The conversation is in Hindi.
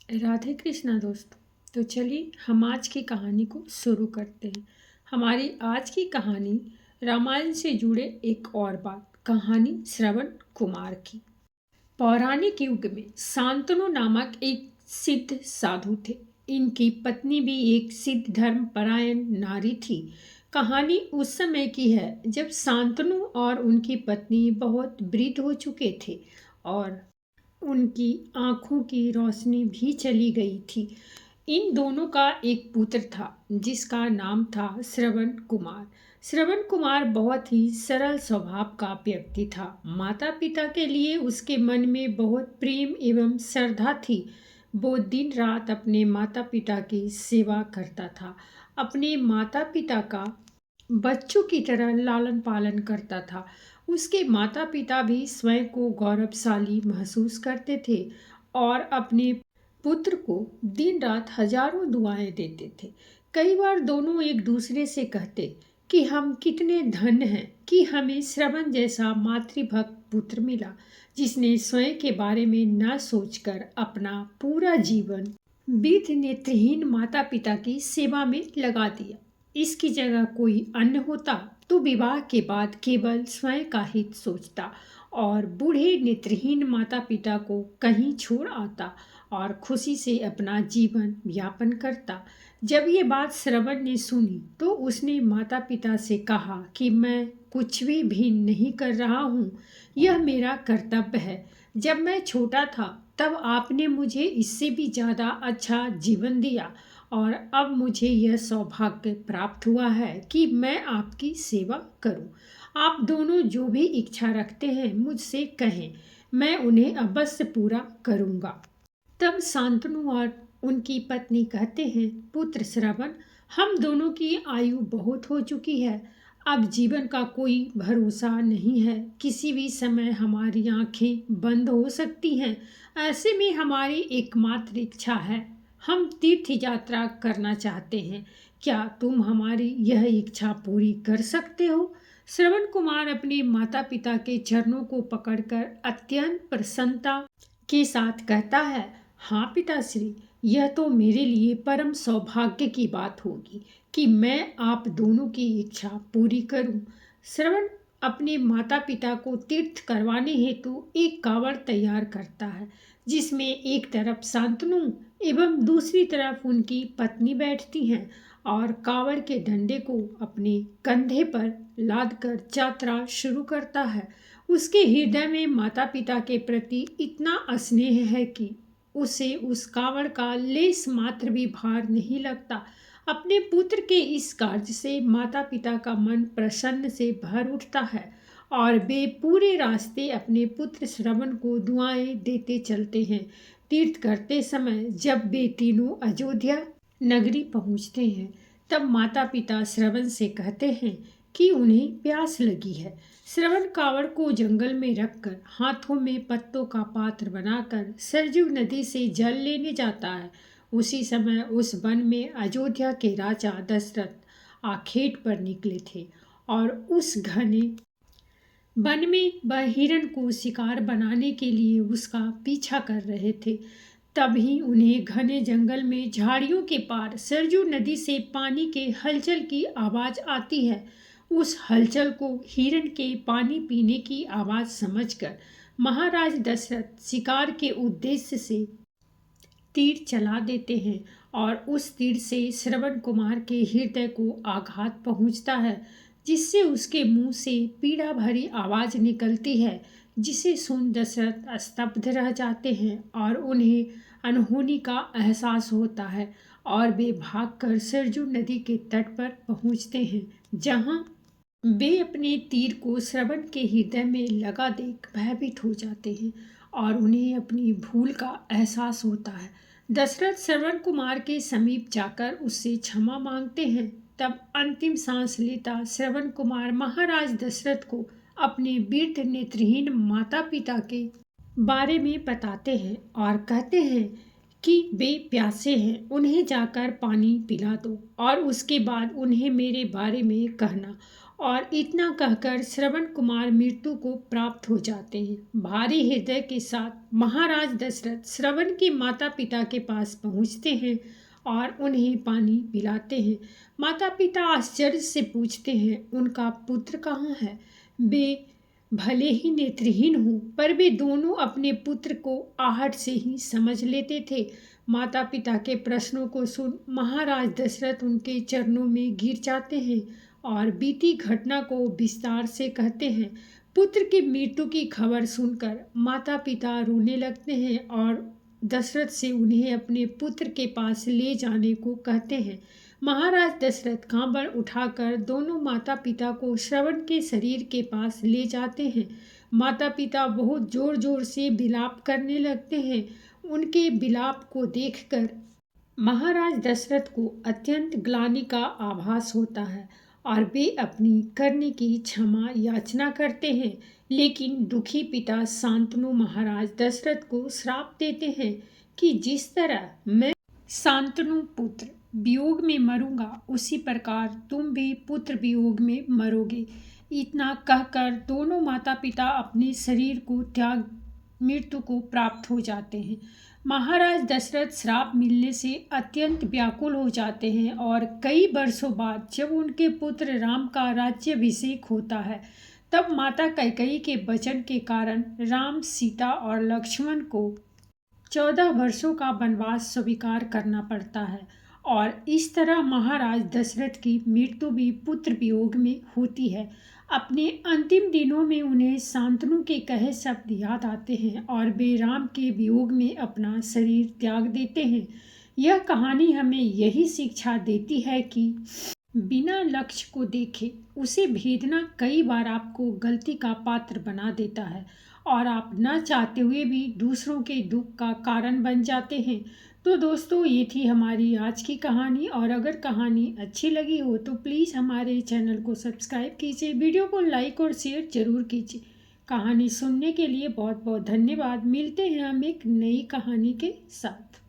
राधे कृष्णा दोस्तों। तो चलिए हम आज की कहानी को शुरू करते हैं। हमारी आज की कहानी रामायण से जुड़े एक और बात, कहानी श्रवण कुमार की। पौराणिक युग में शांतनु नामक एक सिद्ध साधु थे। इनकी पत्नी भी एक सिद्ध धर्म परायण नारी थी। कहानी उस समय की है जब शांतनु और उनकी पत्नी बहुत वृद्ध हो चुके थे और उनकी आंखों की रोशनी भी चली गई थी। इन दोनों का एक पुत्र था जिसका नाम था श्रवण कुमार। श्रवण कुमार बहुत ही सरल स्वभाव का व्यक्ति था। माता पिता के लिए उसके मन में बहुत प्रेम एवं श्रद्धा थी। वो दिन रात अपने माता पिता की सेवा करता था, अपने माता पिता का बच्चों की तरह लालन पालन करता था। उसके माता पिता भी स्वयं को गौरवशाली महसूस करते थे और अपने पुत्र को दिन रात हजारों दुआएं देते थे। कई बार दोनों एक दूसरे से कहते कि हम कितने धन्य हैं कि हमें श्रवण जैसा मातृभक्त पुत्र मिला, जिसने स्वयं के बारे में न सोचकर अपना पूरा जीवन वृद्ध नेत्रहीन माता पिता की सेवा में लगा दिया। इसकी जगह कोई अन्य होता तो विवाह के बाद केवल स्वयं का हित सोचता और बूढ़े नेत्रहीन माता पिता को कहीं छोड़ आता और खुशी से अपना जीवन यापन करता। जब ये बात श्रवण ने सुनी तो उसने माता पिता से कहा कि मैं कुछ भी नहीं कर रहा हूँ, यह मेरा कर्तव्य है। जब मैं छोटा था तब आपने मुझे इससे भी ज़्यादा अच्छा जीवन दिया और अब मुझे यह सौभाग्य प्राप्त हुआ है कि मैं आपकी सेवा करूं। आप दोनों जो भी इच्छा रखते हैं मुझसे कहें, मैं उन्हें अवश्य पूरा करूंगा। तब शांतनु और उनकी पत्नी कहते हैं, पुत्र श्रवण, हम दोनों की आयु बहुत हो चुकी है। अब जीवन का कोई भरोसा नहीं है, किसी भी समय हमारी आंखें बंद हो सकती हैं। ऐसे में हमारी एकमात्र इच्छा है, हम तीर्थ यात्रा करना चाहते हैं। क्या तुम हमारी यह इच्छा पूरी कर सकते हो? श्रवण कुमार अपने माता पिता के चरणों को पकड़कर अत्यंत प्रसन्नता के साथ कहता है, हाँ पिताश्री, यह तो मेरे लिए परम सौभाग्य की बात होगी कि मैं आप दोनों की इच्छा पूरी करूं। श्रवण अपने माता पिता को तीर्थ करवाने हेतु एक कावड़ तैयार करता है, जिसमें एक तरफ शांतनु एवं दूसरी तरफ उनकी पत्नी बैठती हैं और कावड़ के डंडे को अपने कंधे पर लादकर यात्रा शुरू करता है। उसके हृदय में माता पिता के प्रति इतना स्नेह है कि उसे उस कावड़ का लेस मात्र भी भार नहीं लगता। अपने पुत्र के इस कार्य से माता पिता का मन प्रसन्न से भर उठता है और वे पूरे रास्ते अपने पुत्र श्रवण को दुआएं देते चलते हैं। तीर्थ करते समय जब वे तीनों अयोध्या नगरी पहुंचते हैं तब माता पिता श्रवण से कहते हैं कि उन्हें प्यास लगी है। श्रवण कावड़ को जंगल में रखकर हाथों में पत्तों का पात्र बनाकर सरजू नदी से जल लेने जाता है। उसी समय उस वन में अयोध्या के राजा दशरथ आखेट पर निकले थे और उस घने वन में वह हिरण को शिकार बनाने के लिए उसका पीछा कर रहे थे। तभी उन्हें घने जंगल में झाड़ियों के पार सरजू नदी से पानी के हलचल की आवाज़ आती है। उस हलचल को हिरण के पानी पीने की आवाज़ समझकर महाराज दशरथ शिकार के उद्देश्य से तीर चला देते हैं और उस तीर से श्रवण कुमार के हृदय को आघात पहुंचता है, जिससे उसके मुंह से पीड़ा भरी आवाज़ निकलती है, जिसे सुन दशरथ स्तब्ध रह जाते हैं और उन्हें अनहोनी का एहसास होता है और वे भागकर सरजू नदी के तट पर पहुंचते हैं, जहां वे अपने तीर को श्रवण के हृदय में लगा देख भयभीत हो जाते हैं और उन्हें अपनी भूल का एहसास होता है। दशरथ श्रवण कुमार के समीप जाकर उससे क्षमा मांगते हैं। तब अंतिम सांस लेता श्रवण कुमार महाराज दशरथ को अपने वृद्ध नेत्रहीन माता पिता के बारे में बताते हैं और कहते हैं कि वे प्यासे हैं, उन्हें जाकर पानी पिला दो और उसके बाद उन्हें मेरे बारे में कहना। और इतना कहकर श्रवण कुमार मृत्यु को प्राप्त हो जाते हैं। भारी हृदय के साथ महाराज दशरथ श्रवण के माता पिता के पास पहुंचते हैं और उन्हें पानी पिलाते हैं। माता पिता आश्चर्य से पूछते हैं, उनका पुत्र कहाँ है? वे भले ही नेत्रहीन हों, पर वे दोनों अपने पुत्र को आहट से ही समझ लेते थे। माता पिता के प्रश्नों को सुन महाराज दशरथ उनके चरणों में गिर जाते हैं और बीती घटना को विस्तार से कहते हैं। पुत्र की मृत्यु की खबर सुनकर माता पिता रोने लगते हैं और दशरथ से उन्हें अपने पुत्र के पास ले जाने को कहते हैं। महाराज दशरथ कांवड़ उठाकर दोनों माता पिता को श्रवण के शरीर के पास ले जाते हैं। माता पिता बहुत जोर जोर से विलाप करने लगते हैं। उनके विलाप को देखकर महाराज दशरथ को अत्यंत ग्लानि का आभास होता है और वे अपनी करने की क्षमा याचना करते हैं। लेकिन दुखी पिता शांतनु महाराज दशरथ को श्राप देते हैं कि जिस तरह मैं शांतनु पुत्र वियोग में मरूंगा, उसी प्रकार तुम भी पुत्र वियोग में मरोगे। इतना कहकर दोनों माता पिता अपने शरीर को त्याग मृत्यु को प्राप्त हो जाते हैं। महाराज दशरथ श्राप मिलने से अत्यंत व्याकुल हो जाते हैं और कई वर्षों बाद जब उनके पुत्र राम का राज्याभिषेक होता है, तब माता कैकेयी के वचन के कारण राम, सीता और लक्ष्मण को 14 वर्षों का वनवास स्वीकार करना पड़ता है और इस तरह महाराज दशरथ की मृत्यु भी पुत्र वियोग में होती है। अपने अंतिम दिनों में उन्हें शांतनु के कहे शब्द याद आते हैं और वे राम के वियोग में अपना शरीर त्याग देते हैं। यह कहानी हमें यही शिक्षा देती है कि बिना लक्ष्य को देखे उसे भेदना कई बार आपको गलती का पात्र बना देता है और आप न चाहते हुए भी दूसरों के दुख का कारण बन जाते हैं। तो दोस्तों, ये थी हमारी आज की कहानी और अगर कहानी अच्छी लगी हो तो प्लीज़ हमारे चैनल को सब्सक्राइब कीजिए, वीडियो को लाइक और शेयर ज़रूर कीजिए। कहानी सुनने के लिए बहुत बहुत धन्यवाद। मिलते हैं हम एक नई कहानी के साथ।